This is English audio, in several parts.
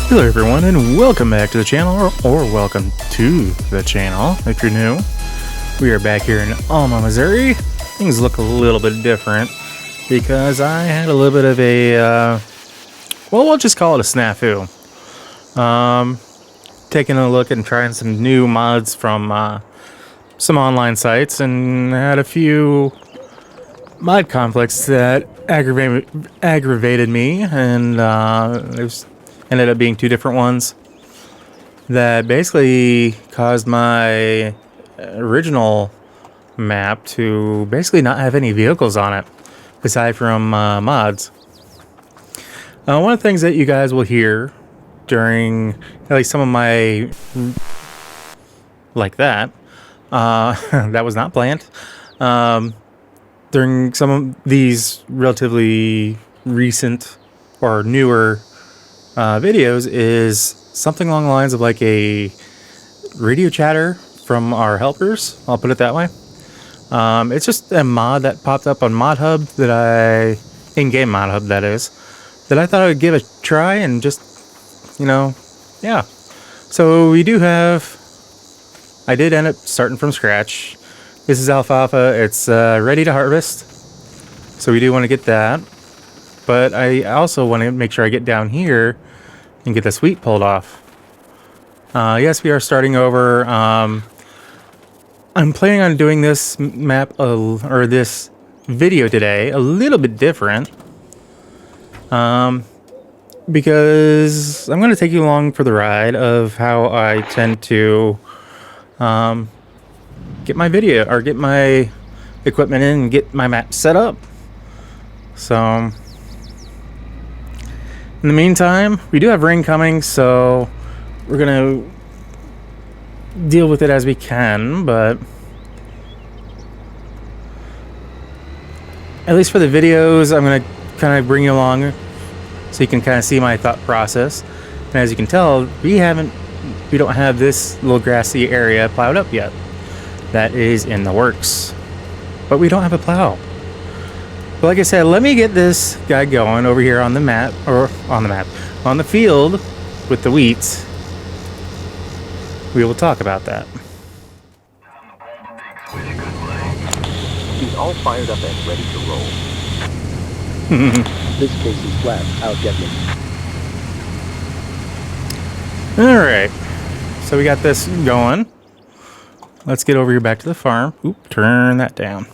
Hello everyone and welcome back to the channel, or welcome to the channel if you're new. We are back here in Alma, Missouri. Things look a little bit different because I had a little bit of a, well, we'll just call it a snafu. Taking a look and trying some new mods from some online sites, and had a few mod conflicts that aggravated me, and there's ended up being two different ones that basically caused my original map to basically not have any vehicles on it aside from mods. One of the things that you guys will hear during at least some of my like that that was not planned during some of these relatively recent or newer videos is something along the lines of like a radio chatter from our helpers. I'll put it that way. It's just a mod that popped up on Mod Hub that in-game Mod Hub that is, that I thought I would give a try and just, yeah. So we do have, I did end up starting from scratch. This is alfalfa. It's ready to harvest. So we do want to get that. But I also want to make sure I get down here and get this wheat pulled off. Yes, we are starting over. I'm planning on doing this map or this video today a little bit different. Because I'm going to take you along for the ride of how I tend to get my video or get my equipment in and get my map set up. So in the meantime, we do have rain coming, so we're gonna deal with it as we can, but at least for the videos, I'm gonna kind of bring you along so you can kind of see my thought process. And as you can tell, we don't have this little grassy area plowed up yet. That is in the works, but we don't have a plow. But like I said, let me get this guy going over here on the map, or on the field with the wheat. We will talk about that. He's all fired up and ready to roll. This case is flat. I'll get me. Alright. So we got this going. Let's get over here back to the farm. Oop, turn that down.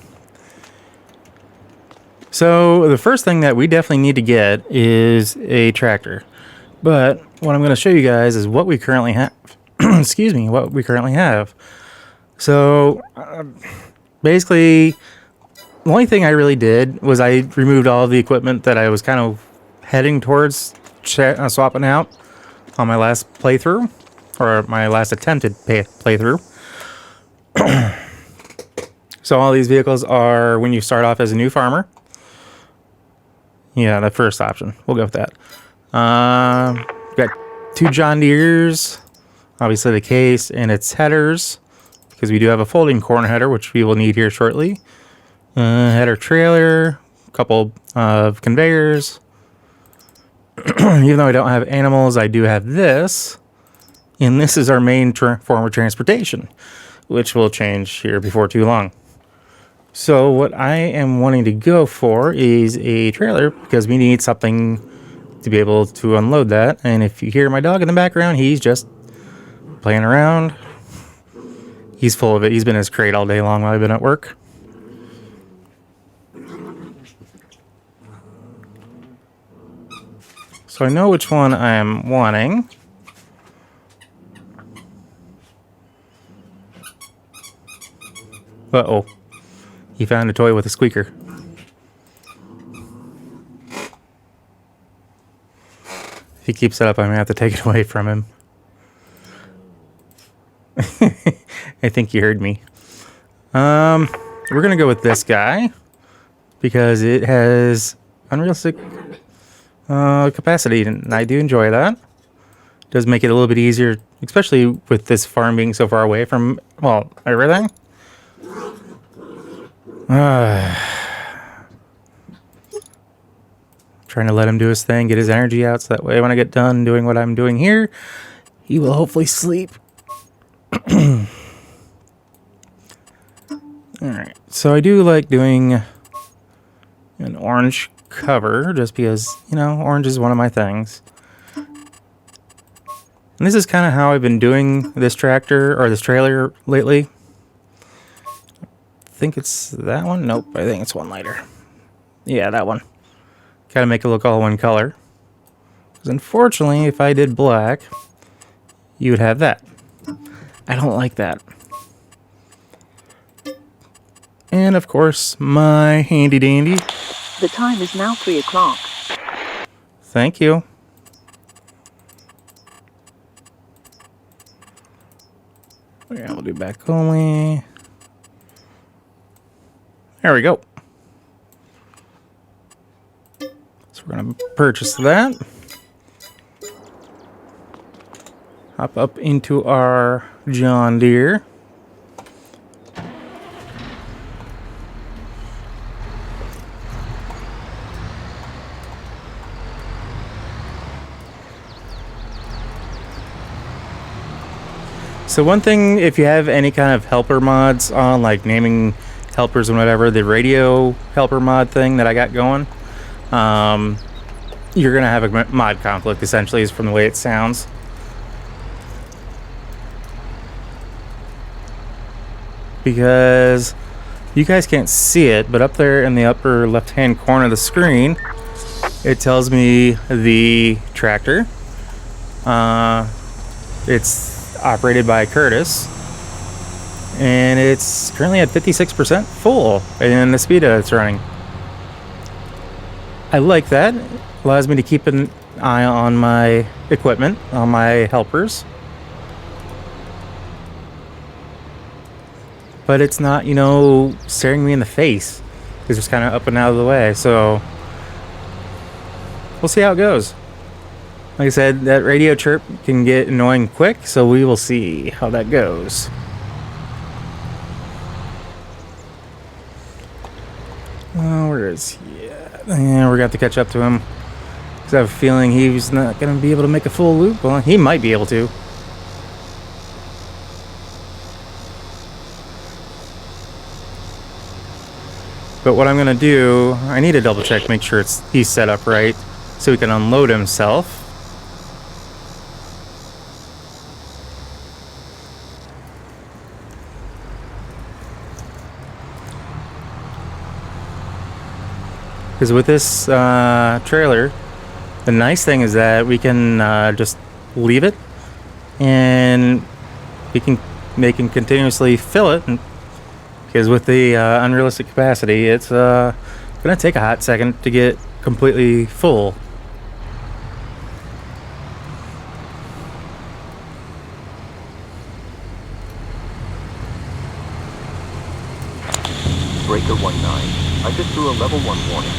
So the first thing that we definitely need to get is a tractor. But what I'm going to show you guys is what we currently have. Excuse me, what we currently have. So basically, the only thing I really did was I removed all of the equipment that I was kind of heading towards swapping out on my last playthrough, or my last attempted playthrough. So all these vehicles are when you start off as a new farmer. Yeah, the first option. We'll go with that. Got two John Deeres, obviously the case and its headers, because we do have a folding corner header, which we will need here shortly. Header trailer, a couple of conveyors. Even though I don't have animals, I do have this. And this is our main form of transportation, which will change here before too long. So what I am wanting to go for is a trailer, because we need something to be able to unload that. And if you hear my dog in the background, he's just playing around. He's full of it. He's been in his crate all day long while I've been at work. So I know which one I am wanting. Uh-oh. He found a toy with a squeaker. If he keeps it up, I'm going to have to take it away from him. I think you heard me. We're going to go with this guy because it has unrealistic capacity, and I do enjoy that. It does make it a little bit easier, especially with this farm being so far away from, well, everything. trying to let him do his thing, get his energy out, so that way when I get done doing what I'm doing here, he will hopefully sleep. Alright, so I do like doing an orange cover, just because, you know, orange is one of my things. And this is kind of how I've been doing this tractor, or this trailer, lately. I think it's that one? Nope, I think it's one later. Yeah, that one. Gotta make it look all one color. Because unfortunately, if I did black, you would have that. I don't like that. And of course, my handy dandy. The time is now 3 o'clock. Thank you. Yeah, we'll do back only. There we go. So we're gonna purchase that. Hop up into our John Deere. So one thing, if you have any kind of helper mods on, like naming helpers and whatever, the radio helper mod thing that I got going, you're gonna have a mod conflict, essentially, is from the way it sounds. Because you guys can't see it, but up there in the upper left-hand corner of the screen, it tells me the tractor. It's operated by Curtis, and it's currently at 56% full in the speed that it's running. I like that. It allows me to keep an eye on my equipment, on my helpers. But it's not, you know, staring me in the face. It's just kind of up and out of the way. So we'll see how it goes. Like I said, that radio chirp can get annoying quick, so we will see how that goes. Oh, where is he at? Yeah, we're going to have to catch up to him. Because I have a feeling he's not going to be able to make a full loop. Well, he might be able to. But what I'm going to do, I need to double check, make sure he's set up right, so he can unload himself. Because with this trailer, the nice thing is that we can just leave it, and they can continuously fill it. Because with the unrealistic capacity, it's gonna take a hot second to get completely full. Breaker 19. I just threw a level 1 warning.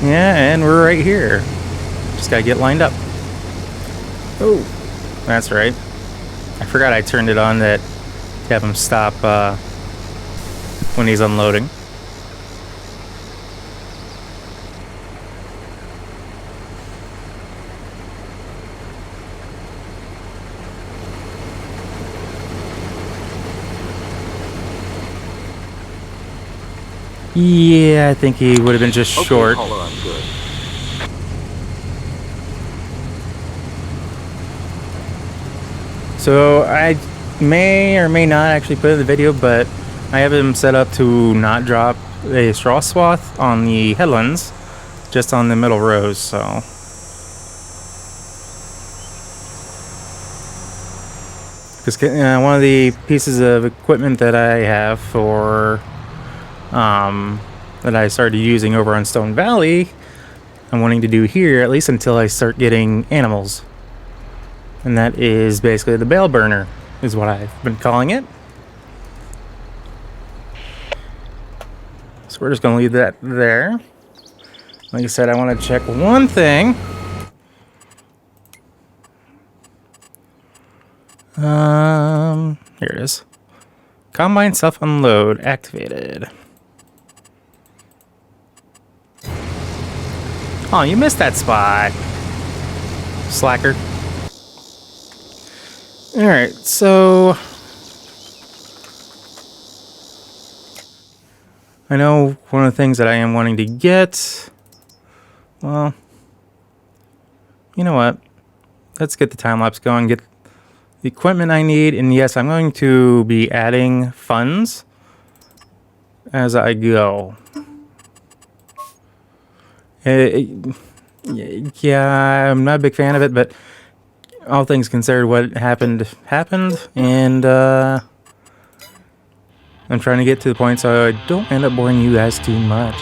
Yeah, and we're right here. Just gotta get lined up. Oh, that's right. I forgot I turned it on that to have him stop when he's unloading. Yeah, I think he would have been just Okay, short. caller, I'm good. So I may or may not actually put in the video, but I have him set up to not drop a straw swath on the headlands, just on the middle rows, so. Because one of the pieces of equipment that I have for that I started using over on Stone Valley, I'm wanting to do here, at least until I start getting animals. And that is basically the bale burner, is what I've been calling it. So we're just going to leave that there. Like I said, I want to check one thing. Here it is. Combine self-unload activated. Oh, you missed that spot. Slacker. Alright, so I know one of the things that I am wanting to get. Well, you know what? Let's get the time lapse going, get the equipment I need, and yes, I'm going to be adding funds as I go. Yeah, I'm not a big fan of it, but all things considered, what happened, and I'm trying to get to the point so I don't end up boring you guys too much.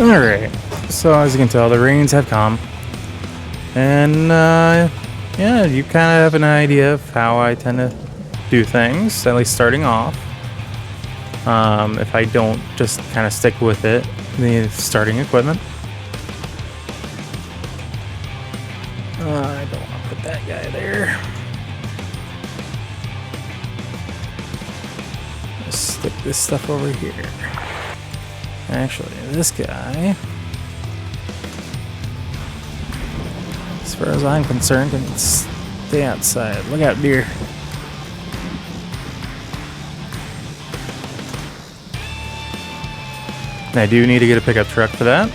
Alright, so as you can tell, the rains have come. And, yeah, you kind of have an idea of how I tend to do things, at least starting off. If I don't just kind of stick with it, the starting equipment. I don't want to put that guy there. Let's stick this stuff over here. Actually, this guy, as far as I'm concerned, can stay outside. Look out, deer. I do need to get a pickup truck for that.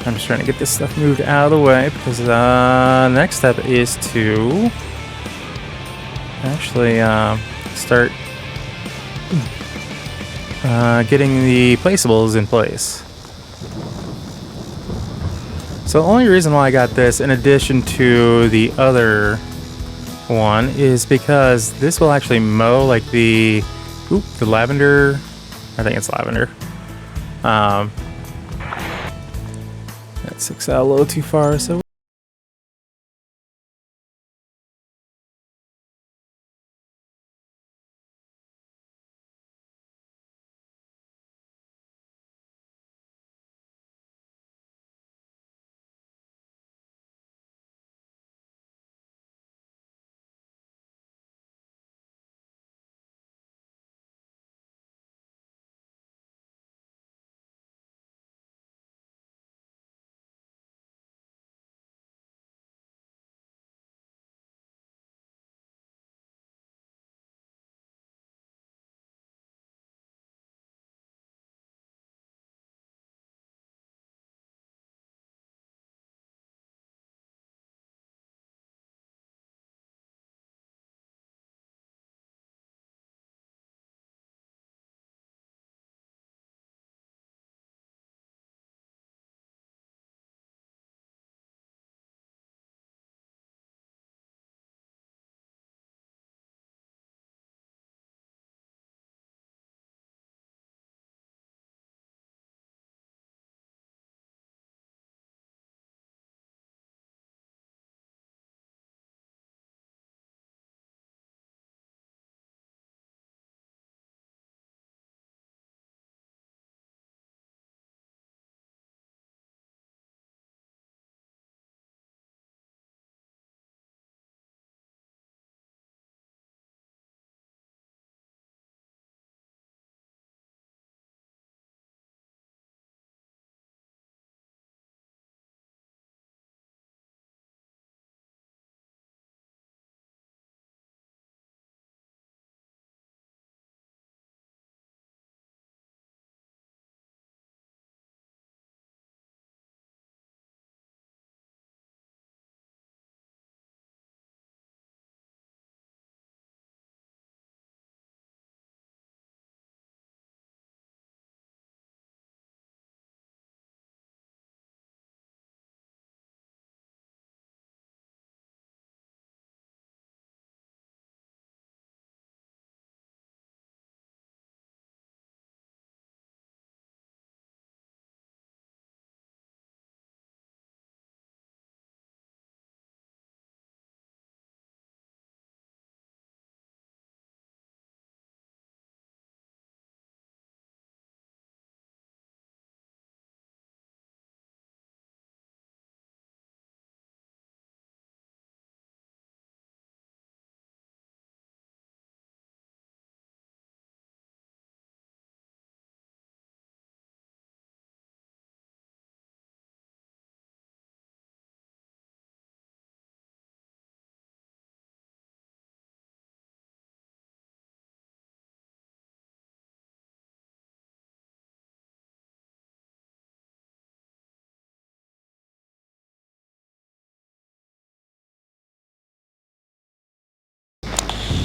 I'm just trying to get this stuff moved out of the way because the next step is to actually start getting the placeables in place. So the only reason why I got this, in addition to the other one, is because this will actually mow like the lavender. I think it's lavender. That sticks out a little too far, so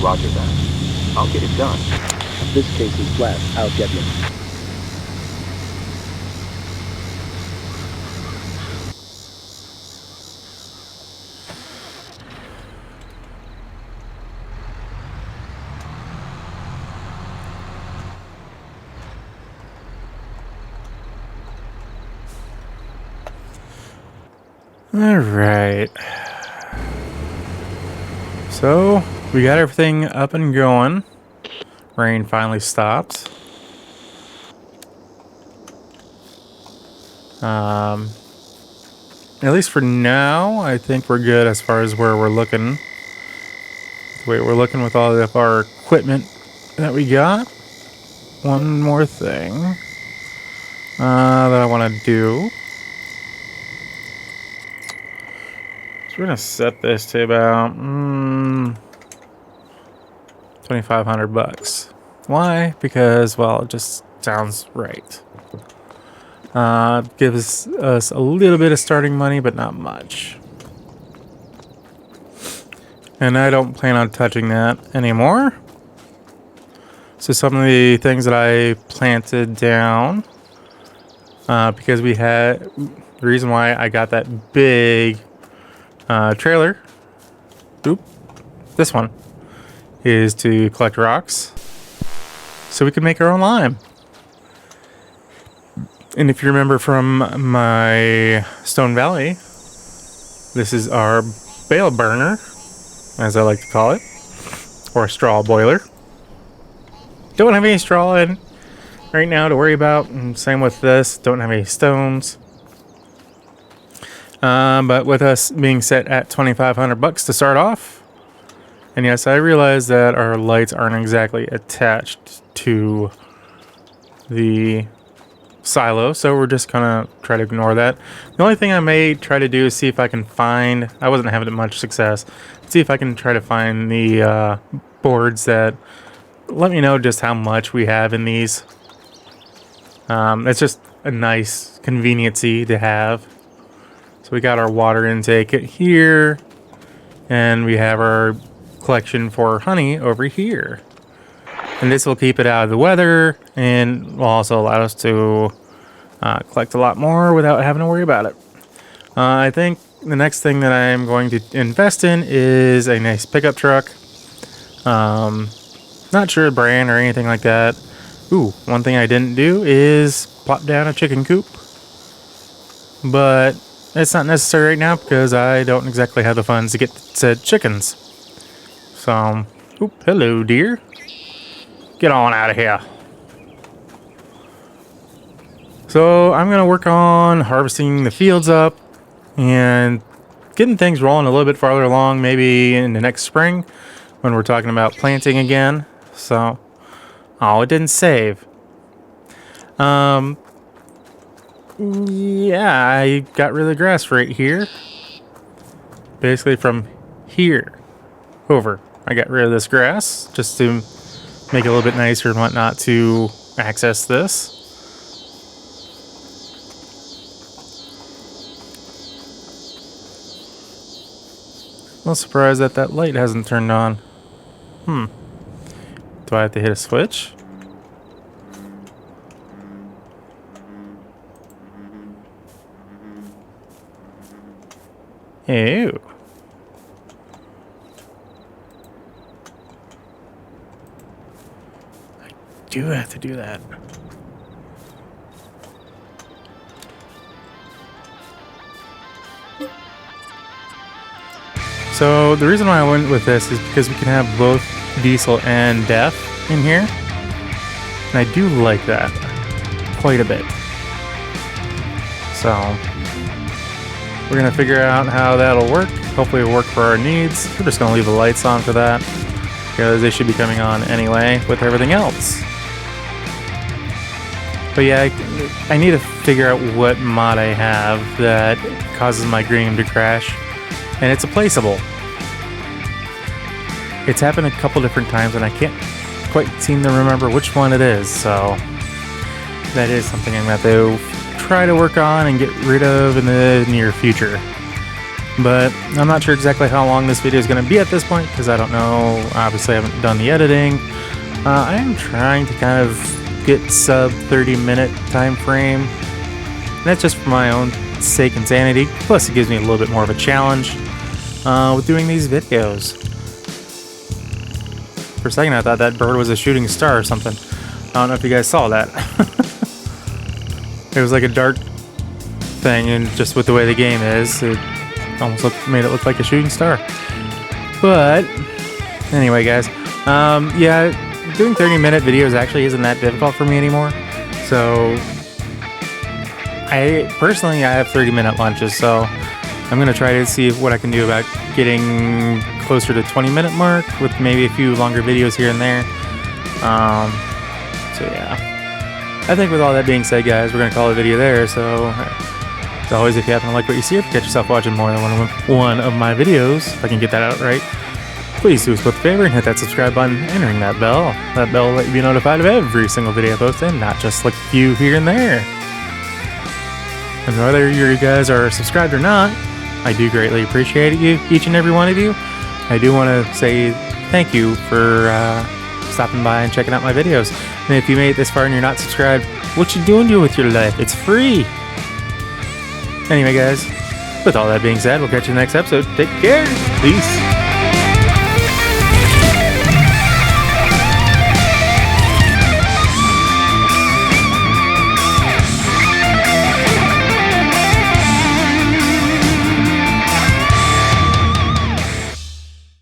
Roger that. I'll get it done. This case is flat. I'll get you. All right. So we got everything up and going. Rain finally stopped. At least for now, I think we're good as far as where we're looking. The way we're looking with all of our equipment that we got. One more thing that I want to do. So we're gonna set this to about 2,500 bucks. Why? Because, well, it just sounds right. Gives us a little bit of starting money, but not much. And I don't plan on touching that anymore. So some of the things that I planted down, because we had, the reason why I got that big trailer, this one, is to collect rocks so we can make our own lime. And if you remember from my Stone Valley, this is our bale burner, as I like to call it, or a straw boiler. Don't have any straw in right now to worry about, and same with this, don't have any stones. But with us being set at 2,500 bucks to start off, and yes, I realize that our lights aren't exactly attached to the silo, so we're just gonna try to ignore that. The only thing I may try to do is see if I can find, I wasn't having much success, see if I can try to find the boards that let me know just how much we have in these. It's just a nice conveniency to have. So we got our water intake here, and we have our collection for honey over here. And this will keep it out of the weather, and will also allow us to collect a lot more without having to worry about it. I think the next thing that I'm going to invest in is a nice pickup truck. Not sure brand or anything like that. Ooh, one thing I didn't do is plop down a chicken coop. But it's not necessary right now because I don't exactly have the funds to get said chickens. So, oop, hello dear. Get on out of here. So I'm going to work on harvesting the fields up and getting things rolling a little bit farther along, maybe in the next spring when we're talking about planting again. So, oh, it didn't save. Yeah, I got rid of the grass right here. Basically from here over. I got rid of this grass just to make it a little bit nicer and whatnot to access this. I'm surprised that that light hasn't turned on. Do I have to hit a switch? Ew. I do have to do that. So the reason why I went with this is because we can have both diesel and DEF in here. And I do like that quite a bit. So we're going to figure out how that'll work. Hopefully it'll work for our needs. We're just going to leave the lights on for that because they should be coming on anyway with everything else. But yeah, I need to figure out what mod I have that causes my game to crash. And it's a placeable. It's happened a couple different times and I can't quite seem to remember which one it is. So that is something I'm going to have to try to work on and get rid of in the near future. But I'm not sure exactly how long this video is going to be at this point, because I don't know. Obviously, I haven't done the editing. I am trying to kind of get sub 30-minute time frame. And that's just for my own sake and sanity. Plus, it gives me a little bit more of a challenge with doing these videos. For a second, I thought that bird was a shooting star or something. I don't know if you guys saw that. It was like a dark thing, and just with the way the game is, it almost made it look like a shooting star. But anyway, guys, yeah, doing 30-minute videos actually isn't that difficult for me anymore. So I have 30-minute lunches, so I'm gonna try to see what I can do about getting closer to 20-minute mark with maybe a few longer videos here and there. So yeah, I think with all that being said, guys, we're gonna call the video there. So as always, if you happen to like what you see, if you catch yourself watching more than one of my videos, if I can get that out right, please do us both a favor and hit that subscribe button and ring that bell. That bell will let you be notified of every single video I post, and not just like a few here and there. And whether you guys are subscribed or not, I do greatly appreciate you, each and every one of you. I do want to say thank you for stopping by and checking out my videos. And if you made it this far and you're not subscribed, what you doing with your life? It's free. Anyway, guys, with all that being said, we'll catch you in the next episode. Take care. Peace.